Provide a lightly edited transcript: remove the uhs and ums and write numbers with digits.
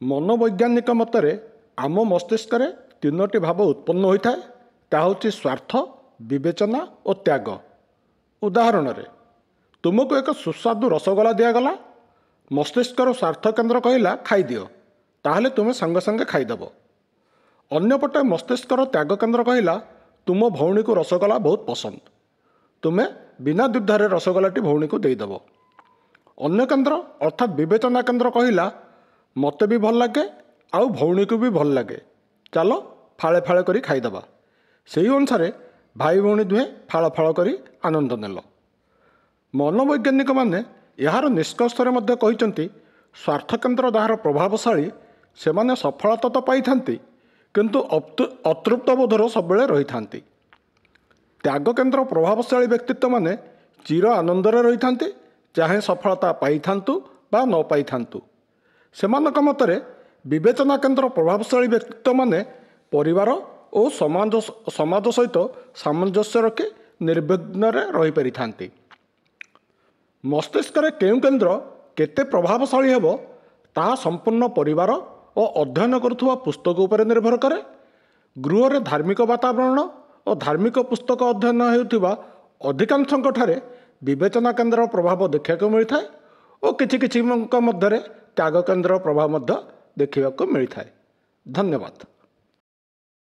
मनोवैज्ञानिक मतरे आम मस्तिष्क तीनोटी भाव उत्पन्न होता है। ता हूँ स्वार्थ, विवेचना और त्याग। उदाहरण तुमको एक सुस्वादु रसगोला दिगला, मस्तिष्कर स्वार्थ केन्द्र कहला खाईदियो, ताहले तुम्हें संगे संगे खाईदेव। अन्यपटे मस्तिष्कर त्याग केन्द्र कहला तुम भौणी को रसगोला बहुत पसंद, तुम्हें बिना द्विधारे रसगोलाटी भौणी को देदेव। अन्य केन्द्र अर्थात विवेचना केन्द्र कहला मते भी भल लगे आउ भौणी को भी भल लगे, चलो फाळे फाळे करी खाईदेवा। से अनुसार भाई भौणी दुहे फाळ फाळ करी आनंद नेल। मनोवैज्ञानिक माने यार निष्कर्ष कहते स्वार्थ केन्द्र जहाँ प्रभावशाली से माने सफलता तो पाई थांती, किंतु अतृप्त बोधर सब रही थांती। त्याग केन्द्र प्रभावशाली व्यक्तित्व माने चिर आनंदरे रही थांती, चाहे सफलता पाई थांतु बा न पाई थांतु। सेमानक मतरे विवेचना केन्द्र प्रभावशाली व्यक्तित्व माने परिवार और समाज सहित सामंजस्य रखी निर्विघ्न रही पारि थांती। मस्तिष्क केउं केन्द्र केते प्रभावशाली हेबो ताहा संपूर्ण परिवार और अध्ययन करुवा पुस्तक उपर निर्भर करे। गृह रे धार्मिक वातावरण और धार्मिक पुस्तक अध्ययन हेउथिबा अधिकांशଙ୍କ ठारे विवेचना केन्द्र प्रभाव देखा मिलता है और किछि मध्य त्याग केन्द्र प्रभाव देखा मिलता है। धन्यवाद।